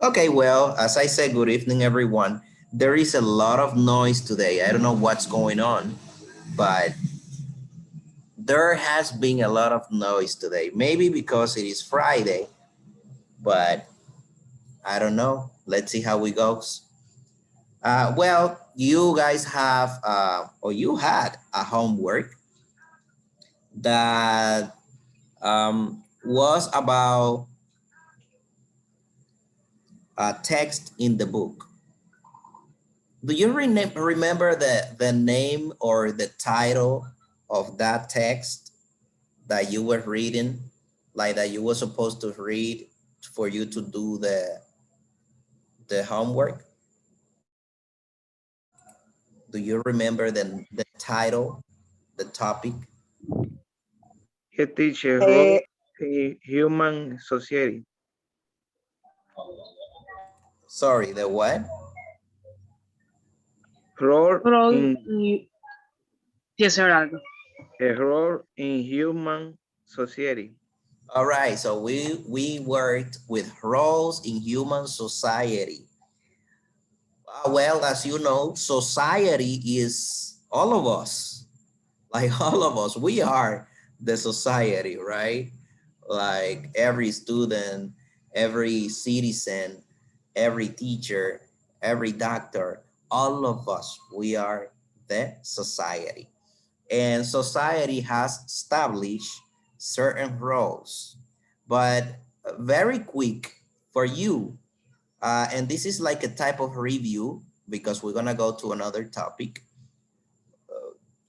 Okay, well, as I said, good evening, everyone. There is a lot of noise today. I don't know what's going on, but there has been a lot of noise today. Maybe because it is Friday, but I don't know. Let's see how it goes. Well, you guys have, or you had a homework that was about a text in the book. Do you remember the name or the title of that text that you were reading, like that you were supposed to read for you to do the homework? Do you remember the title, the topic? A teacher Uh, role in human society. Sorry, the what? Role Role, in decir algo. a role in human society. All right, so we worked with roles in human society. Well, as you know, society is all of us. Like all of us, we are the society, right? Like every student, every citizen, every teacher, every doctor, all of us, we are the society. And society has established certain roles, but very quick for you. And this is like a type of review because we're gonna go to another topic.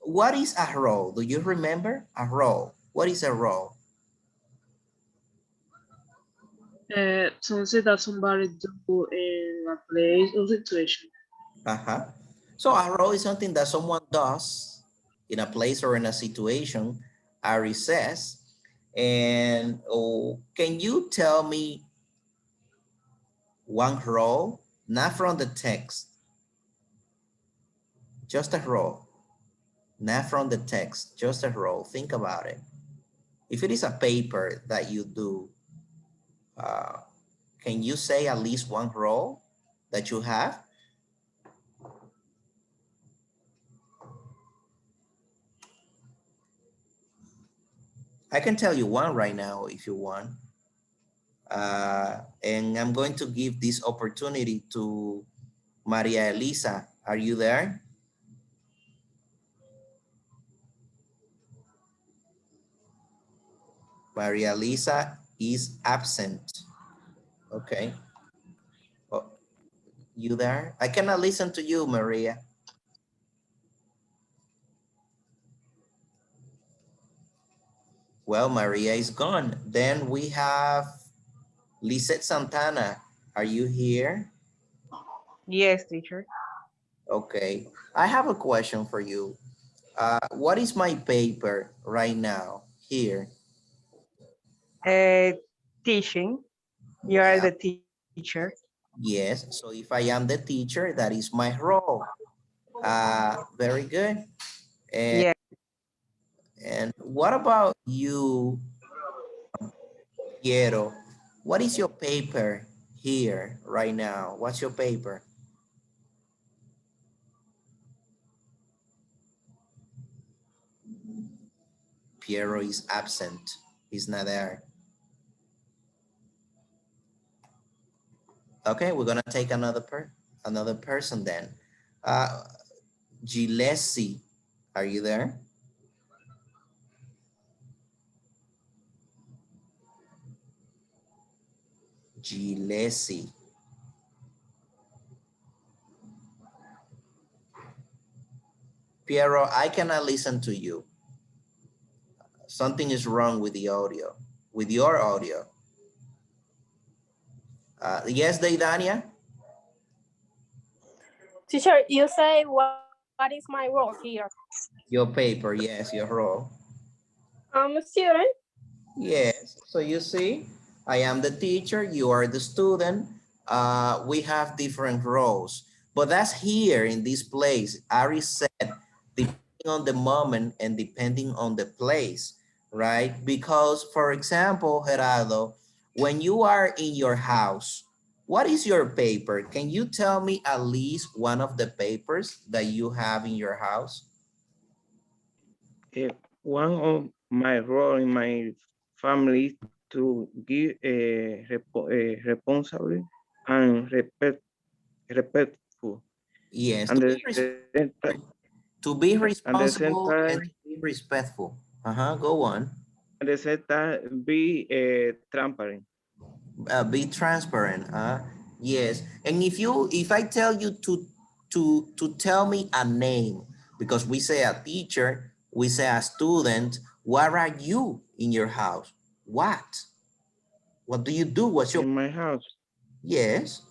What is a role? Do you remember a role? What is a role? Something that somebody do in a place or situation. Uh-huh. So a role is something that someone does in a place or in a situation, a recess. And can you tell me one role, not from the text, just a role, not from the text, just a role. Think about it. If it is a paper that you do, uh, can you say at least one role that you have? I can tell you one right now if you want. And I'm going to give this opportunity to Maria Elisa. Are you there? Maria Elisa is absent. Okay. Oh, you there? I cannot listen to you, Maria. Well, Maria is gone. Then we have Lisette Santana. Are you here? Yes, teacher. Okay. I have a question for you. What is my paper right now here? Uh, Teaching. You are Yeah. the teacher. Yes. So if I am the teacher, that is my role. Very good. And, Yeah. and what about you, Piero? What is your paper here right now? What's your paper? Piero is absent. He's not there. Okay, we're gonna take another person then. Uh, Gillespie, are you there? Gillespie. Piero, I cannot listen to you. Something is wrong with the audio, with your audio. Yes, Daidania? Teacher, you say what is my role here? Your paper, yes, your role. I'm a student. Yes, so you see, I am the teacher, you are the student. We have different roles, but that's here in this place. Ari said, depending on the moment and depending on the place, right? Because, for example, Gerardo, when you are in your house, What is your paper? Can you tell me at least one of the papers that you have in your house? One of my role in my family is to give responsible and respectful. Yes, And the same to be and the same responsible and time to be respectful. Go on. and the same time be transparent. Be transparent. Yes. And if I tell you to tell me a name, because we say a teacher, we say a student, what are you in your house? What do you do? What's your, In my house, yes,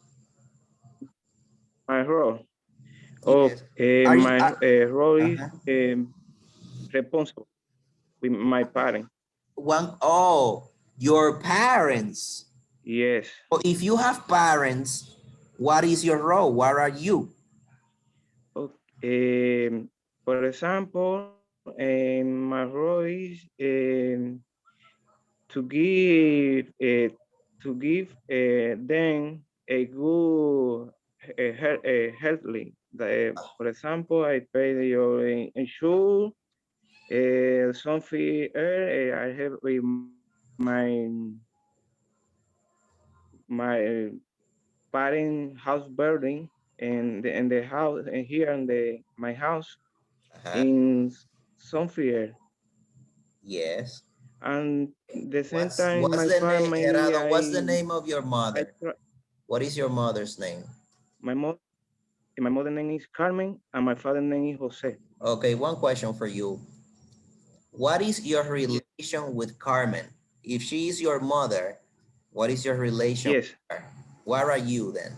my role. yes. Are you, My role is uh-huh. responsible with my parents. Oh, your parents. Yes. So if you have parents, what is your role? What are you? Okay. For example, my role is to give them a good healthly. For example, I pay your insurance, something I have with my parent house building and the house and here in the my house Uh-huh. in somewhere Yes. and the same time What's my the name, family Gerardo? What's the name of your I mother? What is your mother's name? my mother my mother name is Carmen and my father name is Jose. Okay, one question for you. What is your Ye- relation with Carmen? If she is your mother, what is your relation Yes. with her? What are you then?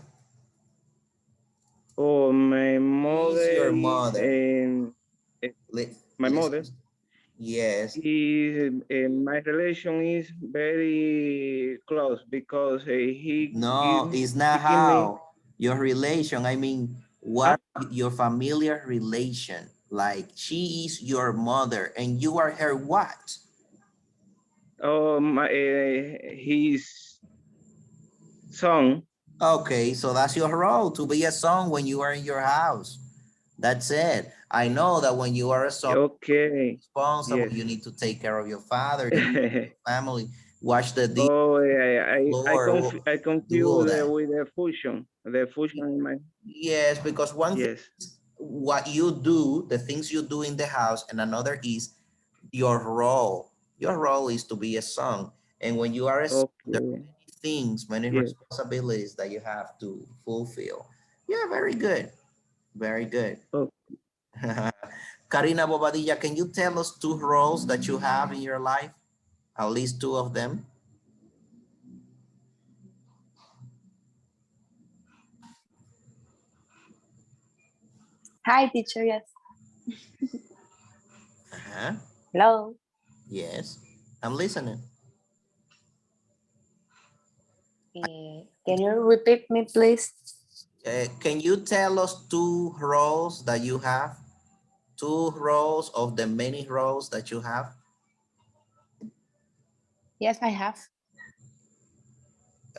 Oh, my She is mother your is mother. my mother Listen. Yes. is my relation is very close because No, it's not he give me how. Your relation, I mean, huh? what your familiar relation? Like she is your mother and you are her what? Oh, my his son. Okay, so that's your role, to be a son when you are in your house. That's it. I know that when you are a son, Okay. responsible, Yes. you need to take care of your father, you need to take care of your family, wash the dish, Oh, floor, I do all confuse that. with the fusion in my Yes, because one thing yes. is what you do, the things you do in the house, and another is your role. Your role is to be a son. And when you are a son, there are Okay. many things, many Yes. responsibilities that you have to fulfill. Yeah, very good. Very good. Oh, Karina Bobadilla, can you tell us two roles that you have in your life? At least two of them. Hi, teacher. Yes. Uh-huh. Hello. Yes, I'm listening. Can you repeat me, please? Can you tell us two roles that you have? Two roles of the many roles that you have? Yes, I have.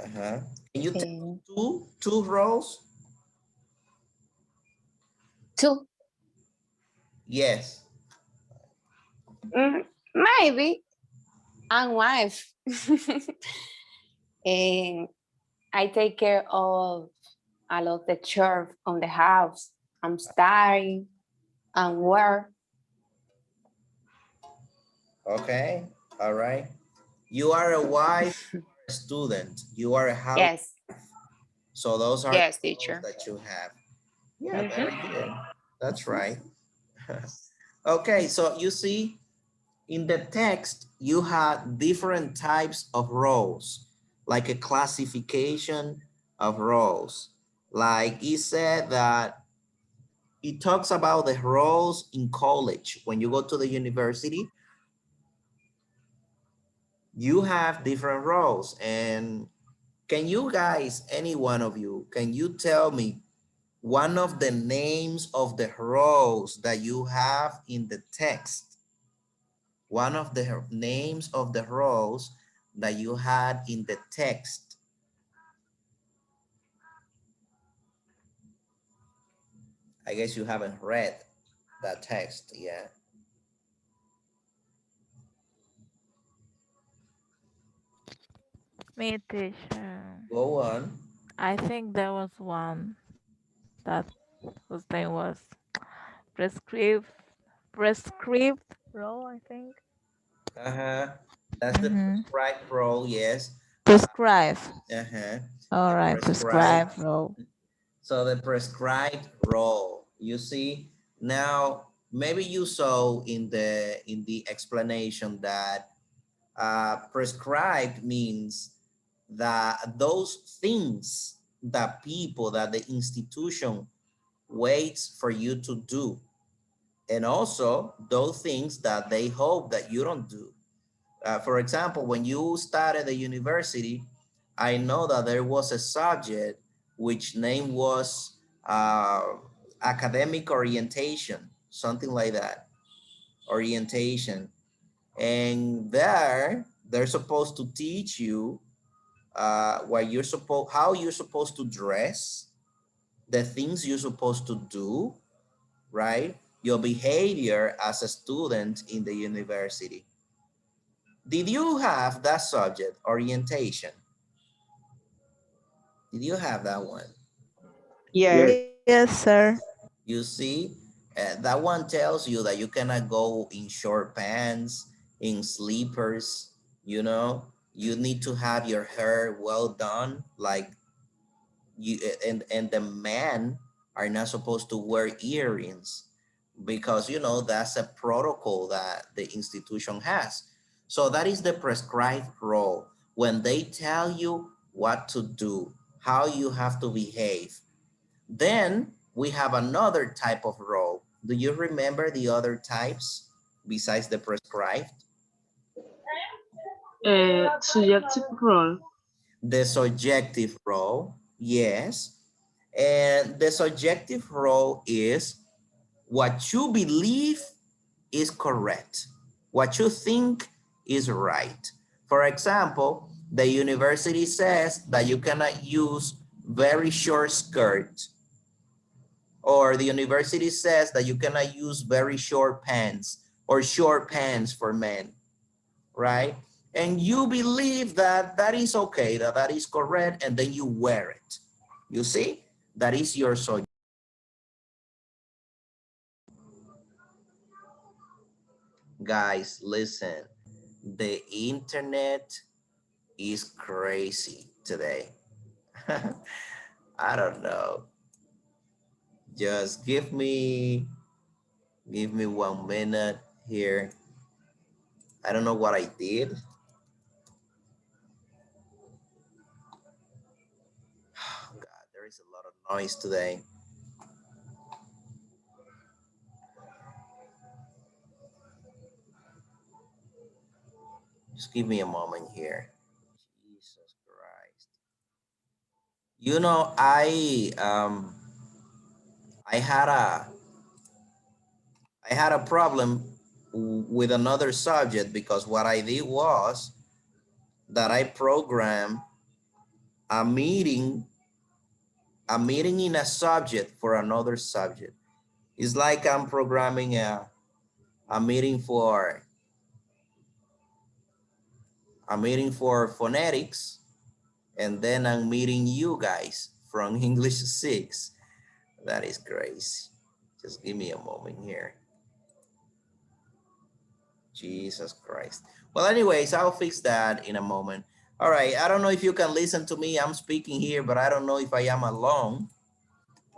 Uh-huh. Can you tell us Um, two roles? two. Yes. Maybe. I'm wife. And I take care of a lot of the chores on the house. I'm studying and work. Okay. All right. You are a wife, a student. You are a house. Yes. So those are Yes, the roles teacher. that you have. Yeah, very Mm-hmm. good. That's right. Okay, so you see, in the text, you had different types of roles, like a classification of roles. Like it said that it talks about the roles in college. When you go to the university, you have different roles. And can you guys, any one of you, can you tell me one of the names of the roles that you have in the text? One of the names of the roles that you had in the text. I guess you haven't read that text, yeah. Me, teacher. Go on. I think there was one that whose name was prescribed prescribed role, I think. Uh-huh. That's the Mm-hmm. prescribed role, yes. Prescribe. Uh-huh. All The right, prescribed. prescribe role. So the prescribed role, you see, now maybe you saw in the explanation that prescribed means that those things that people, that the institution waits for you to do, and also those things that they hope that you don't do. For example, when you started the university, I know that there was a subject which name was academic orientation, something like that, orientation. And there, they're supposed to teach you how you're supposed to dress, the things you're supposed to do, right? Your behavior as a student in the university. Did you have that subject, orientation? Did you have that one? Yes. Yes. Yes, sir. You see, that one tells you that you cannot go in short pants, in slippers, you know, you need to have your hair well done, like you, and the men are not supposed to wear earrings because, you know, that's a protocol that the institution has. So that is the prescribed role. When they tell you what to do, how you have to behave. Then we have another type of role. Do you remember the other types besides the prescribed? Subjective role. The subjective role, yes. And the subjective role is what you believe is correct, what you think is right. For example, the university says that you cannot use very short skirts, or the university says that you cannot use very short pants or short pants for men, right? And you believe that that is okay, that that is correct, and then you wear it. You see, that is your subject. Guys, listen, the internet is crazy today. I don't know. Just give me 1 minute here. I don't know what I did. Oh God, there is a lot of noise today. Just give me a moment here. Jesus Christ. You know, I had a problem with another subject because what I did was that I programmed a meeting in a subject for another subject. It's like I'm programming a meeting for phonetics, and then I'm meeting you guys from English 6. That is crazy. Just give me a moment here. Jesus Christ. Well, anyways, I'll fix that in a moment. All right. I don't know if you can listen to me. I'm speaking here, but I don't know if I am alone.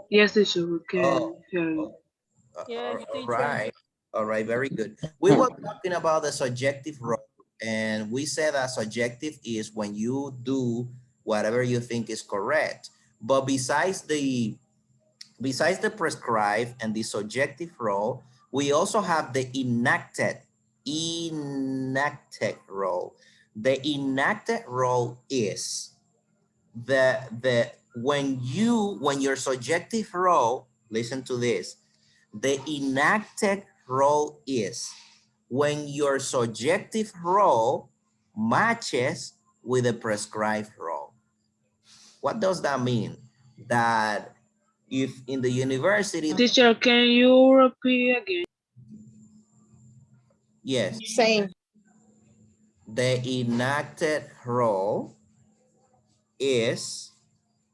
Yes, teacher, we Oh, can hear you. oh, Yes, all teacher. right. All right. Very good. We were talking about the subjective role, and we said that subjective is when you do whatever you think is correct. But besides the prescribed and the subjective role, we also have the enacted role. The enacted role is when your subjective role, listen to this, the enacted role is when your subjective role matches with the prescribed role. What does that mean? That If in the university, Teacher, can you repeat again? yes, Same. the enacted role is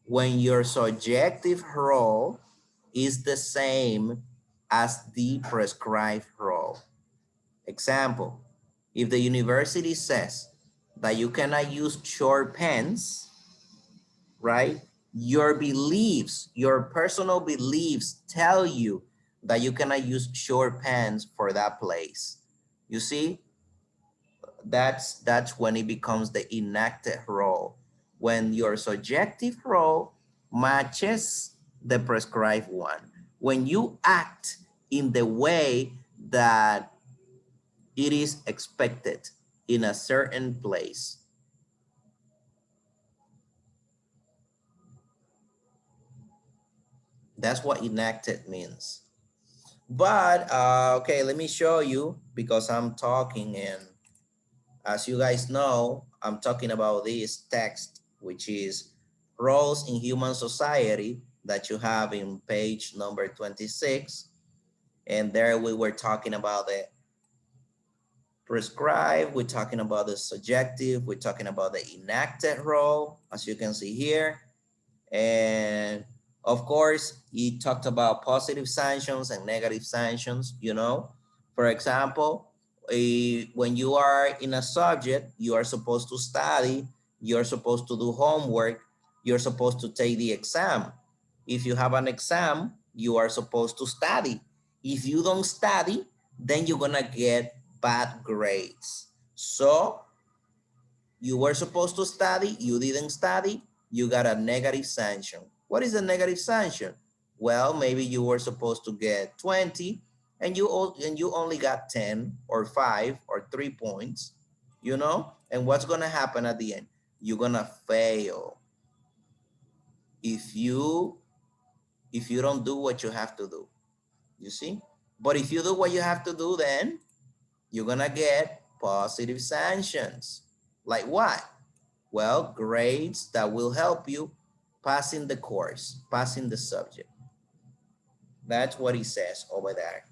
when your subjective role is the same as the prescribed role. Example, if the university says that you cannot use short pens, right? Your beliefs, your personal beliefs tell you that you cannot use short pens for that place. You see, that's when it becomes the enacted role. When your subjective role matches the prescribed one. When you act in the way that it is expected in a certain place. That's what enacted means. But okay, let me show you because I'm talking, and as you guys know, I'm talking about this text, which is roles in human society that you have in page number 26. And there we were talking about the prescribed, we're talking about the subjective, we're talking about the enacted role, as you can see here. And of course, he talked about positive sanctions and negative sanctions, you know. For example, when you are in a subject, you are supposed to study, you're supposed to do homework, you're supposed to take the exam. If you have an exam, you are supposed to study. If you don't study, then you're gonna get bad grades. So you were supposed to study, you didn't study, you got a negative sanction. What is a negative sanction? Well, maybe you were supposed to get 20 and you only got 10 or 5 or 3 points, you know? And what's gonna happen at the end? You're gonna fail if you don't do what you have to do, you see? But if you do what you have to do, then you're gonna get positive sanctions. Like what? Well, grades that will help you passing the course, passing the subject. That's what he says over there.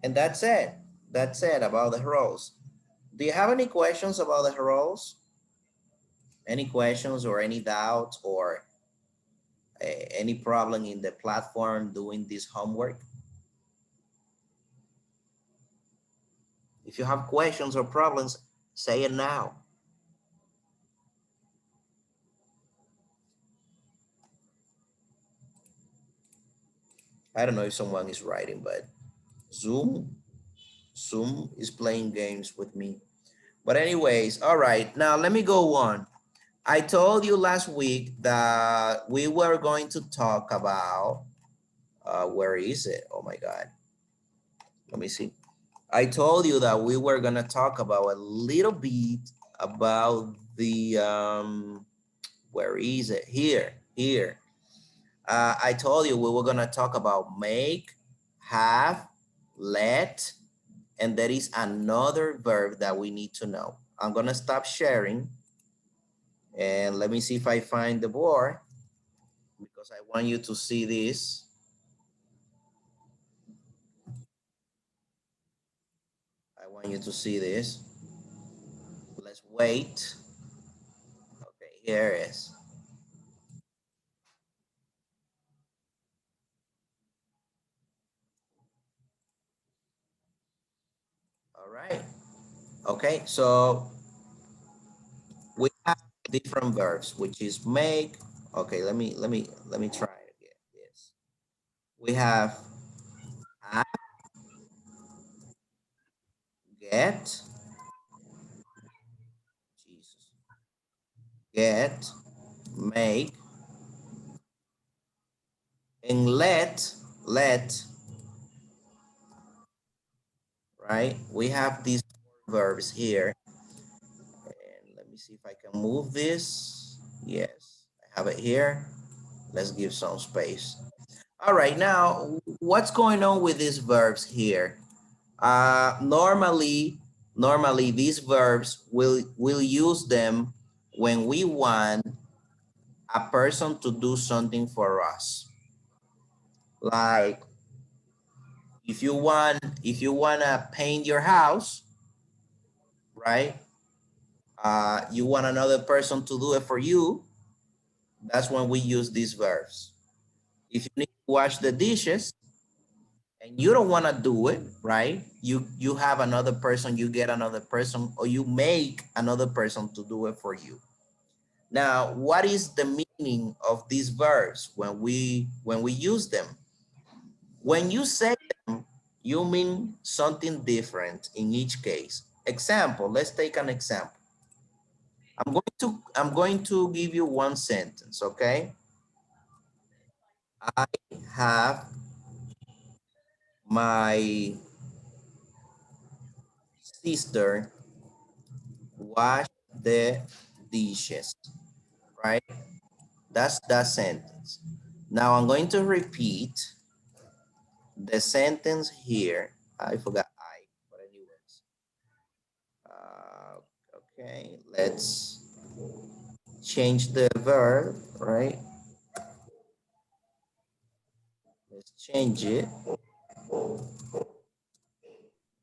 And that's it. That's it about the roles. Do you have any questions about the roles? Any questions or any doubts or any problem in the platform doing this homework? If you have questions or problems, say it now. I don't know if someone is writing, but Zoom is playing games with me. But anyways, all right, now let me go on. I told you last week that we were going to talk about, where is it? Oh my God. Let me see. I told you that we were gonna talk about a little bit about the, where is it? Here. I told you we were gonna talk about make, have, let, and there is another verb that we need to know. I'm gonna stop sharing and let me see if I find the board because I want you to see this. I want you to see this. Let's wait. Okay, here it is. All right. Okay, so we have different verbs, which is make. Okay, let me try it again. Yes. We have have, get, Jesus, get, make, and let, right? We have these verbs here. And let me see if I can move this. Yes, I have it here. Let's give some space. All right, now what's going on with these verbs here? Normally these verbs will use them when we want a person to do something for us. Like if you wanna paint your house, right? You want another person to do it for you. That's when we use these verbs. If you need to wash the dishes and you don't want to do it, right? You have another person, you get another person, or you make another person to do it for you. Now, what is the meaning of these verbs when we use them? When you say them, you mean something different in each case. Example, let's take an example. I'm going to give you one sentence, okay? I have my sister wash the dishes, right? That's that sentence. Now I'm going to repeat the sentence here. I forgot I, but anyways. Okay, let's change the verb, right? Let's change it.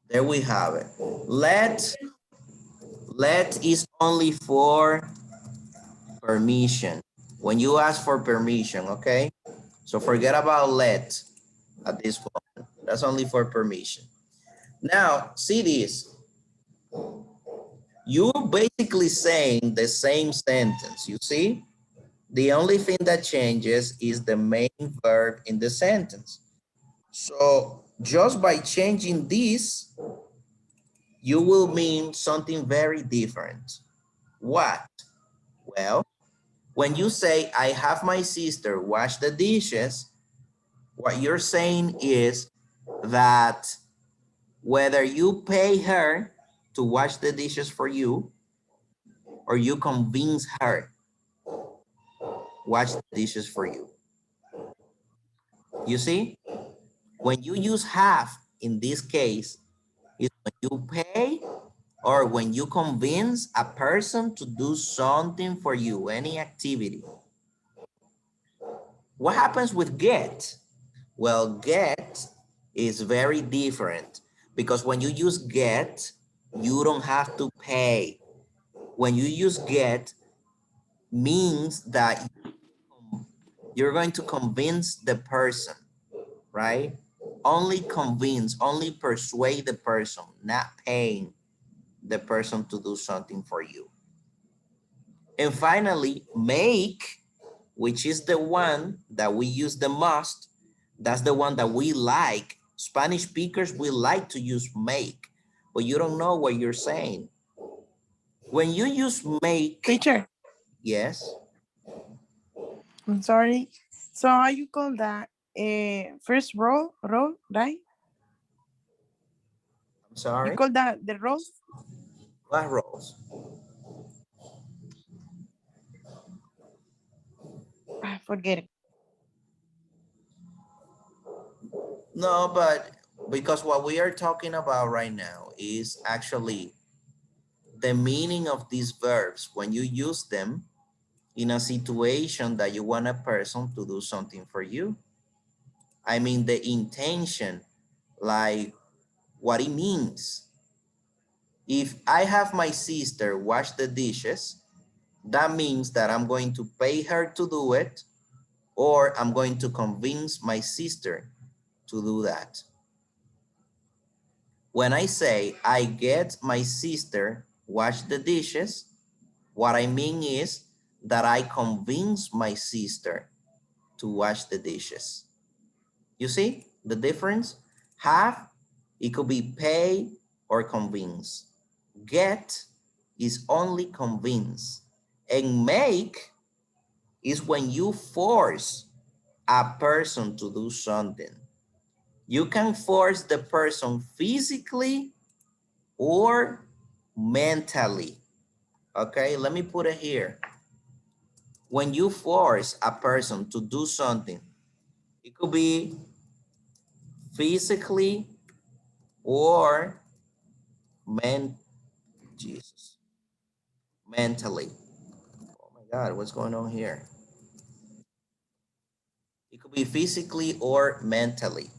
There we have it. Let is only for permission. When you ask for permission, okay? So forget about let at this point. That's only for permission. Now, see this. You're basically saying the same sentence, you see? The only thing that changes is the main verb in the sentence. So just by changing this, you will mean something very different. What? Well, when you say, I have my sister wash the dishes, what you're saying is that whether you pay her to wash the dishes for you or you convince her wash the dishes for you. You see, when you use have in this case, is when you pay or when you convince a person to do something for you, any activity. What happens with get? Well, get is very different because when you use get, you don't have to pay. When you use get, means that you're going to convince the person, right? Only convince, only persuade the person, not paying the person to do something for you. And finally, make, which is the one that we use the most. That's the one that we like. Spanish speakers, we like to use make, but you don't know what you're saying. When you use make, Teacher, yes, I'm sorry. So how you call that? First roll, right? I'm You sorry, call that the roll? what roles? I forget it. No, but because what we are talking about right now is actually the meaning of these verbs when you use them in a situation that you want a person to do something for you. I mean, the intention, like what it means. If I have my sister wash the dishes, that means that I'm going to pay her to do it, or I'm going to convince my sister to do that. When I say I get my sister wash the dishes, what I mean is that I convince my sister to wash the dishes. You see the difference? Have, it could be pay or convince. Get is only convince. And make is when you force a person to do something. You can force the person physically or mentally. Okay, let me put it here. When you force a person to do something, it could be physically or Jesus, mentally. Oh my God, what's going on here? It could be physically or mentally.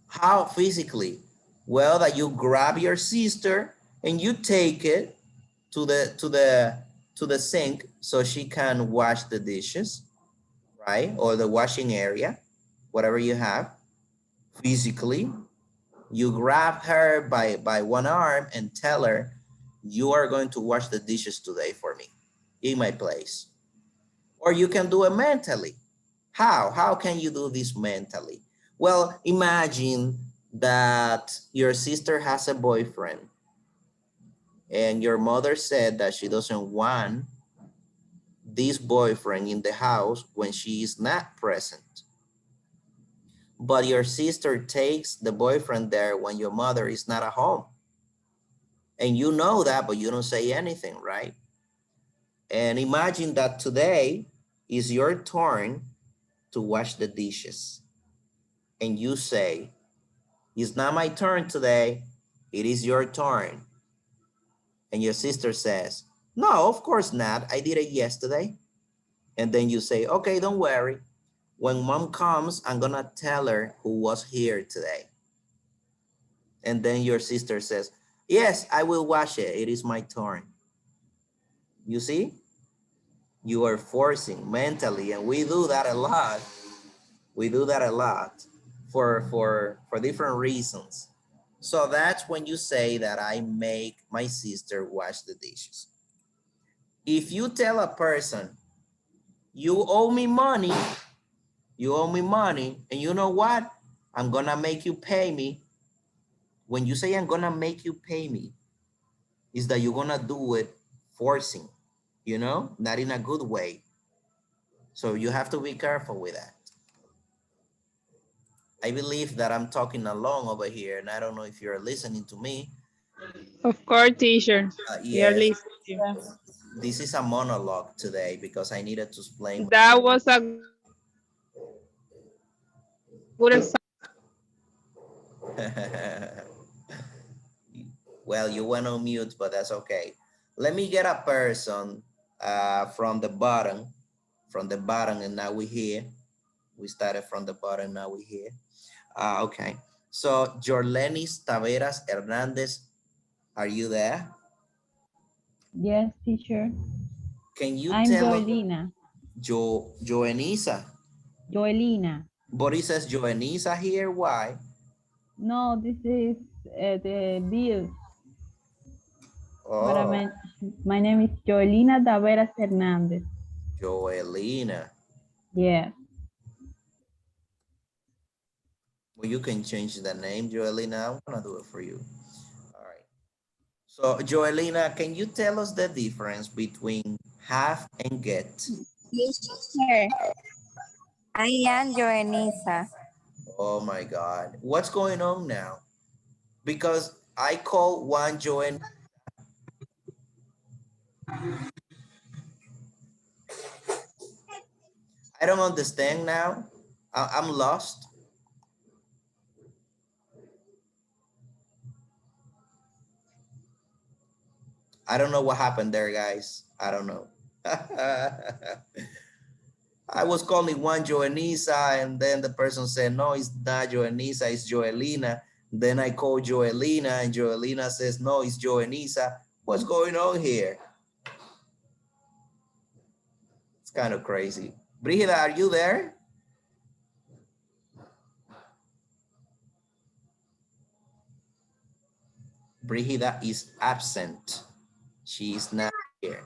How physically? Well, that you grab your sister and you take it to the sink so she can wash the dishes, right? Or the washing area, whatever you have. Physically, you grab her by one arm and tell her, you are going to wash the dishes today for me in my place. Or you can do it mentally. How can you do this mentally? Well, imagine that your sister has a boyfriend and your mother said that she doesn't want this boyfriend in the house when she is not present. But your sister takes the boyfriend there when your mother is not at home. And you know that, but you don't say anything, right? And imagine that today is your turn to wash the dishes. And you say, it's not my turn today, it is your turn. And your sister says, no, of course not, I did it yesterday. And then you say, okay, don't worry. When mom comes, I'm gonna tell her who was here today. And then your sister says, yes, I will wash it, it is my turn. You see? You are forcing mentally, and we do that a lot. We do that a lot for different reasons. So that's when you say that I make my sister wash the dishes. If you tell a person, you owe me money, and you know what? I'm gonna make you pay me. When you say I'm gonna make you pay me, is that you're gonna do it forcing, not in a good way. So you have to be careful with that. I believe that I'm talking along over here, and I don't know if you're listening to me. Of course, teacher. We are Yes, listening to you. this is a monologue today because I needed to explain. That was a good example. Well, you went on mute, but that's okay. Let me get a person from the bottom, and now we're here. We started from the bottom, now we're here. Okay, so Jorlenis Taveras Hernandez, are you there? Yes, teacher. Can you I'm tell us, Joelina. Joenisa? Joelina. But it says Joenisa here, why? No, this is the bill. But Oh, my name is Joelina Taveras Hernandez. Joelina. Yes. Well, you can change the name, Joelina. I'm gonna do it for you. All right. So, Joelina, can you tell us the difference between have and get? Here, I am Joanisa. Oh my God. What's going on now? Because I call one Joen. I don't understand now. I'm lost. I don't know what happened there, guys. I don't know. I was calling one Joanisa, and then the person said, no, it's not Joanisa, it's Joelina. Then I called Joelina, and Joelina says, no, it's Joanisa. What's going on here? It's kind of crazy. Brigida, are you there? Brigida is absent. She is not here.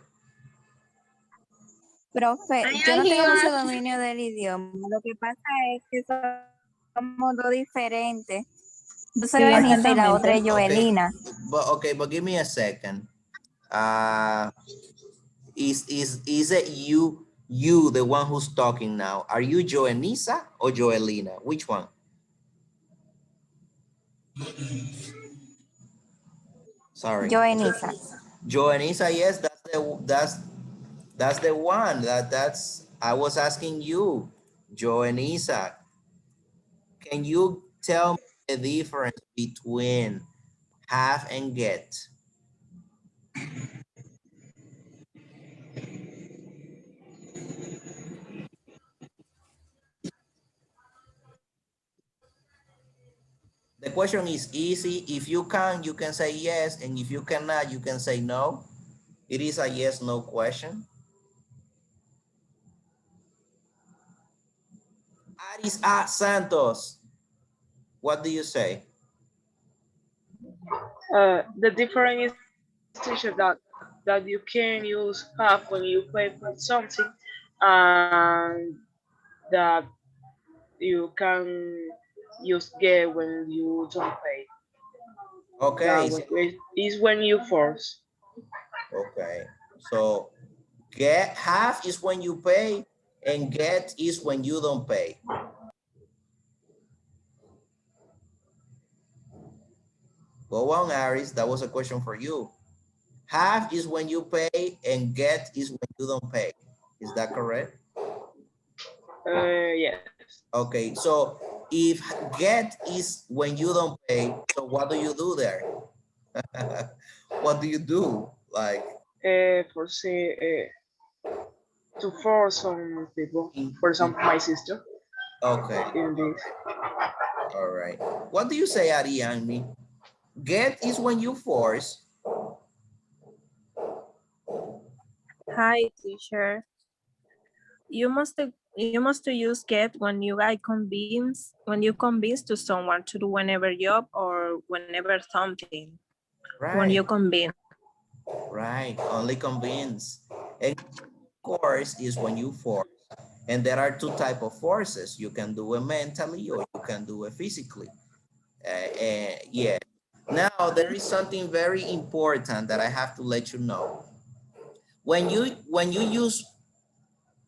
Profe, I yo am no tengo mucho here. dominio del idioma. Lo que pasa es que somos dos diferentes. Yo soy Sí, Joanisa y la otra exactamente. es Joelina. But give me a second. Uh, is it you the one who's talking now? Are you Joanisa or Joelina? Which one? Sorry. Joanisa. Joanisa, yes, that's the one. That's I was asking you, Joanisa. Can you tell me the difference between have and get? question is easy. If you can say yes, and if you cannot, you can say no. It is a yes, no question. Aris A. Santos, what do you say? The difference is, teacher, that you can use have when you pay for something, and that you can use get when you don't pay. Okay, That is when you force. okay. So get half is when you pay, and get is when you don't pay. Go on, Aris. That was a question for you. Half is when you pay, and get is when you don't pay. Is that correct? Yes. Okay, so if get is when you don't pay, so what do you do there? What do you do? Like, For say to force some people. in, For in, example, my sister okay, in this. all right. What do you say, Ariane? Get is when you force. Hi, teacher. You must use get when you convince to someone to do whenever job or whenever something. When Right, you convince. right. Only convince. And course is when you force. And there are two type of forces. You can do it mentally or you can do it physically. Yeah. Now there is something very important that I have to let you know. When you use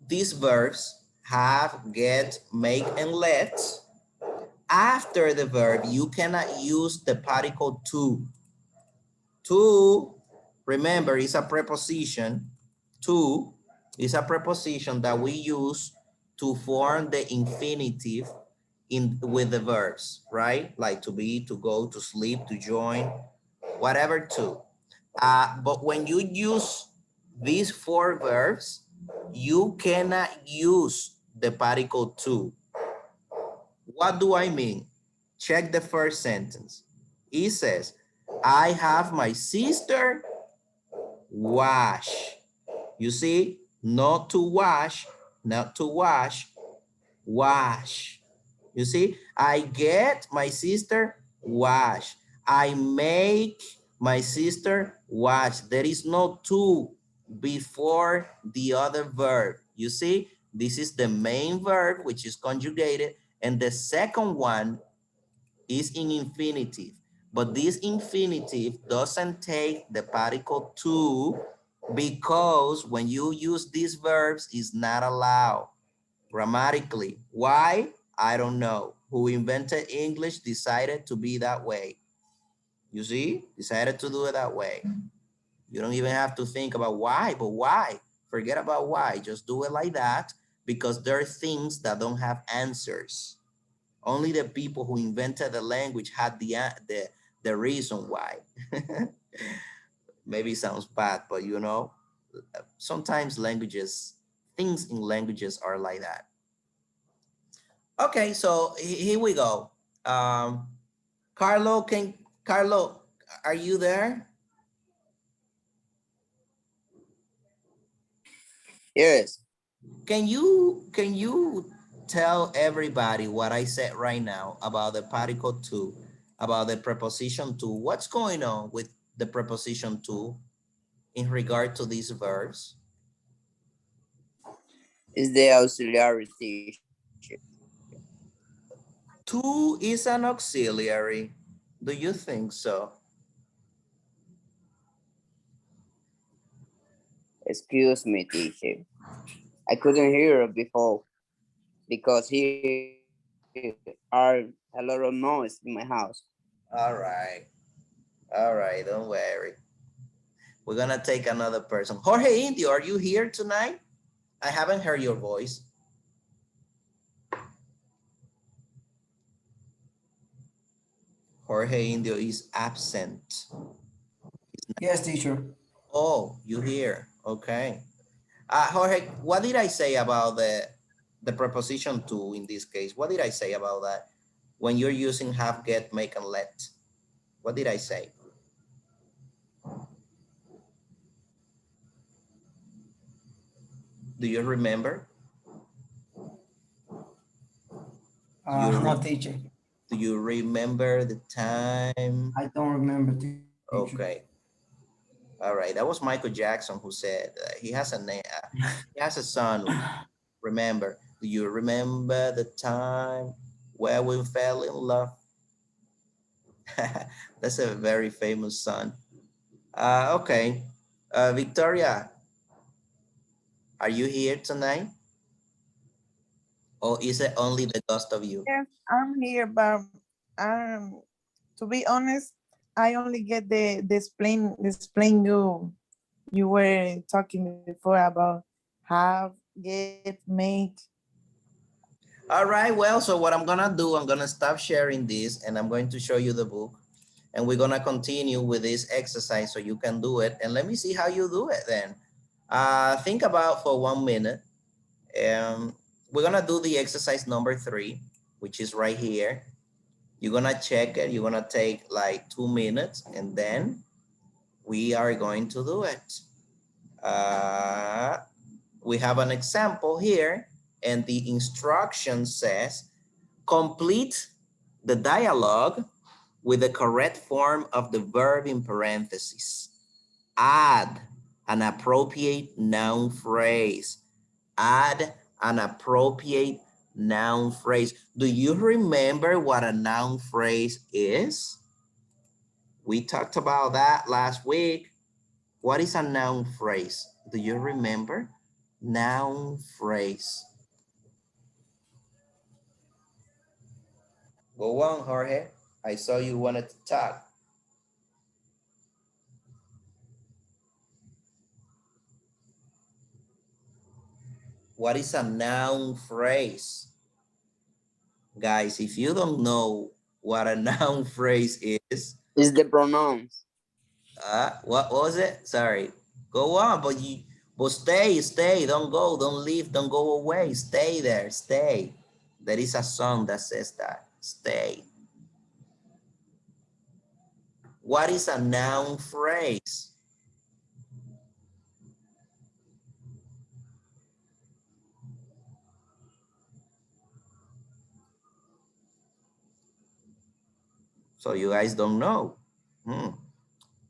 these verbs, have, get, make, and let, after the verb, you cannot use the particle to. To, remember, is a preposition. To is a preposition that we use to form the infinitive in with the verbs, right? Like to be, to go, to sleep, to join, whatever to. But when you use these four verbs, you cannot use the particle to. What do I mean? Check the first sentence. It says, I have my sister wash. You see, not to wash, not to wash, wash. You see, I get my sister wash. I make my sister wash. There is no to before the other verb. You see, this is the main verb, which is conjugated, and the second one is in infinitive. But this infinitive doesn't take the particle to, because when you use these verbs, it's not allowed grammatically. Why? I don't know. Who invented English decided to be that way. You see, decided to do it that way. You don't even have to think about why, but why? Forget about why. Just do it like that, because there are things that don't have answers. Only the people who invented the language had the reason why. Maybe it sounds bad, but you know, sometimes things in languages are like that. Okay, so here we go. Um, Carlo, are you there? Yes. Can you tell everybody what I said right now about the particle to, about the preposition to? What's going on with the preposition to in regard to these verbs? Is the auxiliary teacher. To is an auxiliary. Do you think so? Excuse me, teacher. I couldn't hear it before because here are a lot of noise in my house. All right. All right, don't worry. We're gonna take another person. Jorge Indio, are you here tonight? I haven't heard your voice. Jorge Indio is absent. Yes, teacher. Oh, you here? Okay. Jorge, what did I say about the preposition to in this case? What did I say about that? when you're using have, get, make, and let? What did I say? Do you remember? Do you, No, teacher. do you remember the time? I don't remember, teacher. Okay. All right. That was Michael Jackson who said he has a name. He has a son. Remember? Do you remember the time where we fell in love? That's a very famous song. Okay. Victoria, are you here tonight? Or is it only the ghost of you? Yes, I'm here, but to be honest, I only get the explain you were talking before about have, get, make. All right. Well, so what I'm going to do, I'm going to stop sharing this and I'm going to show you the book. And we're going to continue with this exercise so you can do it. And let me see how you do it then. Think about for 1 minute. We're going to do the exercise number 3, which is right here. You're going to check it. You're going to take like 2 minutes and then we are going to do it. We have an example here and the instruction says, complete the dialogue with the correct form of the verb in parentheses. Add an appropriate noun phrase. Add an appropriate noun phrase. Do you remember what a noun phrase is? We talked about that last week. What is a noun phrase? Do you remember? Noun phrase. Go on, Jorge. I saw you wanted to talk. What is a noun phrase? Guys, if you don't know what a noun phrase is, It's the pronouns. what was it? Sorry. Go on, but stay, don't go, don't leave, don't go away. Stay there, stay. There is a song that says that. Stay. What is a noun phrase? So you guys don't know.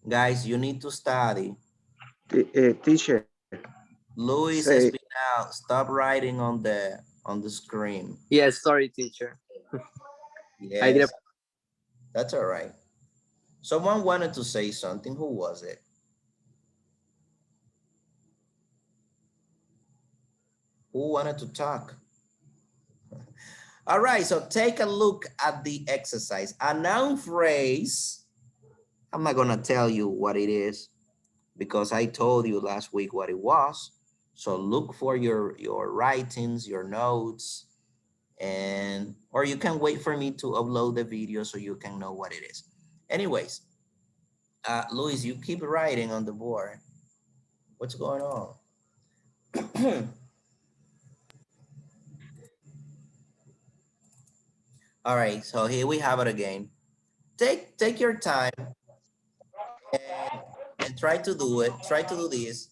Guys, you need to study. Teacher, Luis say, Espinal, stop writing on the screen. Yes, sorry, teacher. I did. Yes, that's all right. Someone wanted to say something. Who was it? Who wanted to talk? All right, so take a look at the exercise. A noun phrase, I'm not gonna tell you what it is because I told you last week what it was. So look for your writings, your notes, or you can wait for me to upload the video so you can know what it is. Anyways, Luis, you keep writing on the board. What's going on? All right, so here we have it again. Take your time and try to do it. Try to do this.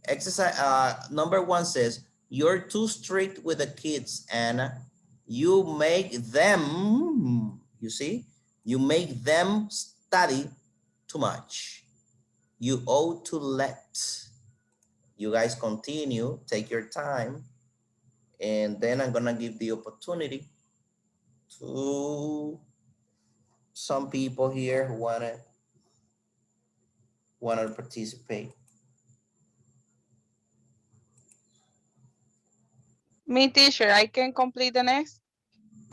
Exercise number 1 says, you're too strict with the kids, Anna. You make them, you see, you make them study too much. You ought to let. You guys continue, take your time, and then I'm gonna give the opportunity to some people here who wanna participate. Me, teacher, I can complete the next.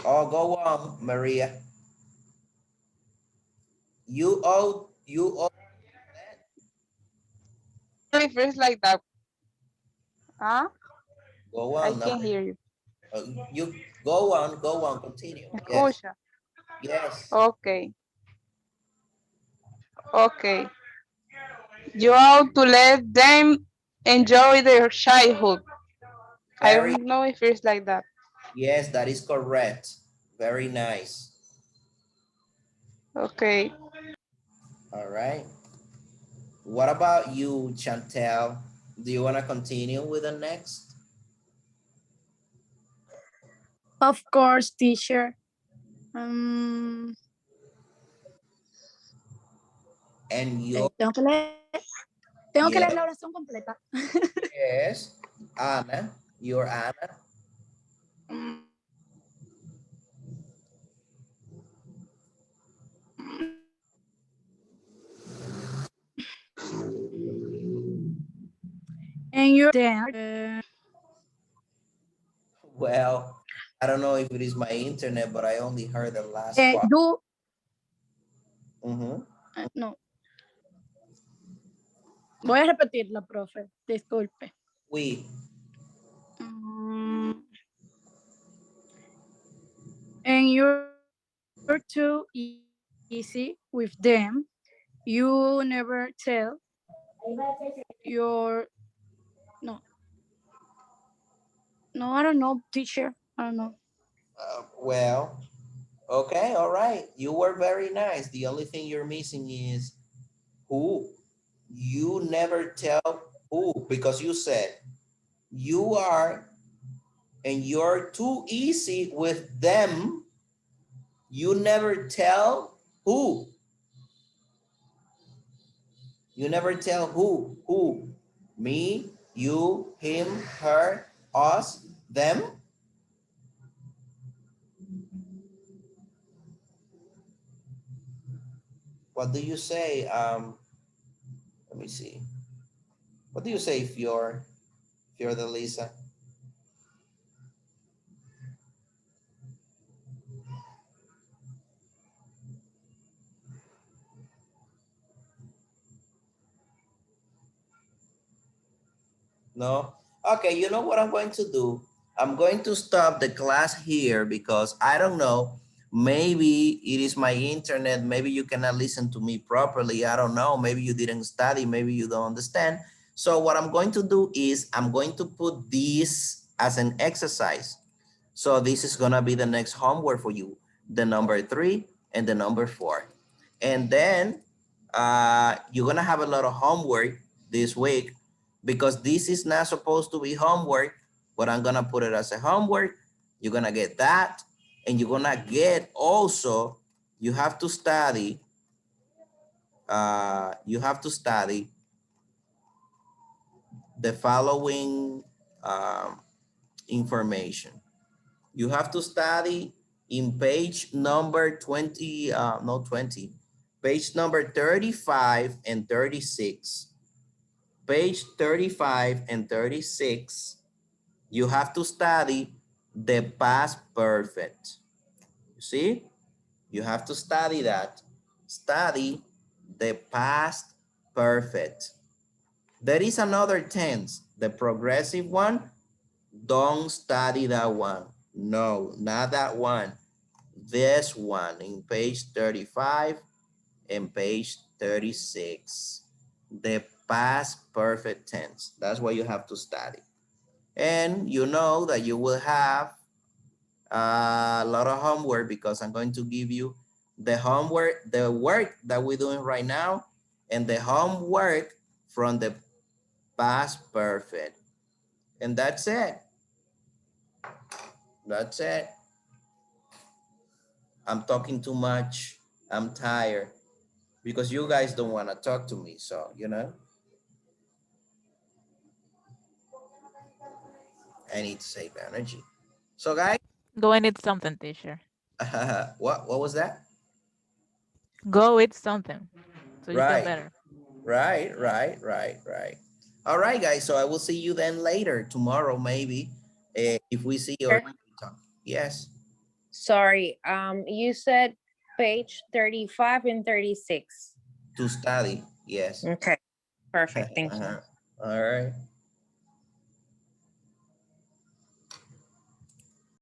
Oh, go on, Maria. You ought. If it's like that. Huh? Go I on now. can hear you. You go on, continue. Yes, Escucha. yes. Okay. Okay. You ought to let them enjoy their childhood. I Very, don't know if it's like that. yes, that is correct. Very nice. Okay. All right. What about you, Chantel? Do you want to continue with the next? Of course, teacher. Um, And you, tengo que leer yeah, la oración completa. yes, Anna, you're Anna. And you're there. Well, I don't know if it is my internet, but I only heard the last part. No. Voy a repetirla, profe. Disculpe. We. And you're too easy with them. You never tell your no. No, I don't know, teacher. I don't know. Well, okay, all right. You were very nice. The only thing you're missing is who. You never tell who, because you said you are and you're too easy with them. You never tell who. You never tell who. Who? Me, you, him, her, us, them. What do you say? Let me see. What do you say if you're the Lisa? No? Okay, you know what I'm going to do? I'm going to stop the class here because I don't know. Maybe it is my internet. Maybe you cannot listen to me properly. I don't know. Maybe you didn't study. Maybe you don't understand. So what I'm going to do is I'm going to put this as an exercise. So this is gonna be the next homework for you, the number 3 and the number 4. And then you're gonna have a lot of homework this week because this is not supposed to be homework, but I'm gonna put it as a homework. You're gonna get that, and you're gonna get also, you have to study, the following information. You have to study in page number 20, no 20, page number 35 and 36. Page 35 and 36, you have to study the past perfect. You see? You have to study that. Study the past perfect. There is another tense, the progressive one. Don't study that one. No, not that one. This one in page 35 and page 36. The past perfect tense. That's what you have to study. And you know that you will have a lot of homework because I'm going to give you the homework, the work that we're doing right now, and the homework from the past perfect. And that's it. That's it. I'm talking too much. I'm tired because you guys don't want to talk to me. So, you know, I need to save energy. So guys, Go and eat something, teacher. what was that? Go eat something so you feel Right, better. right. All right, guys. So I will see you then later, tomorrow, maybe, if we see or talk. Yes, Sorry, you said page 35 and 36. to study. Yes. Okay, perfect. Thank you. All right.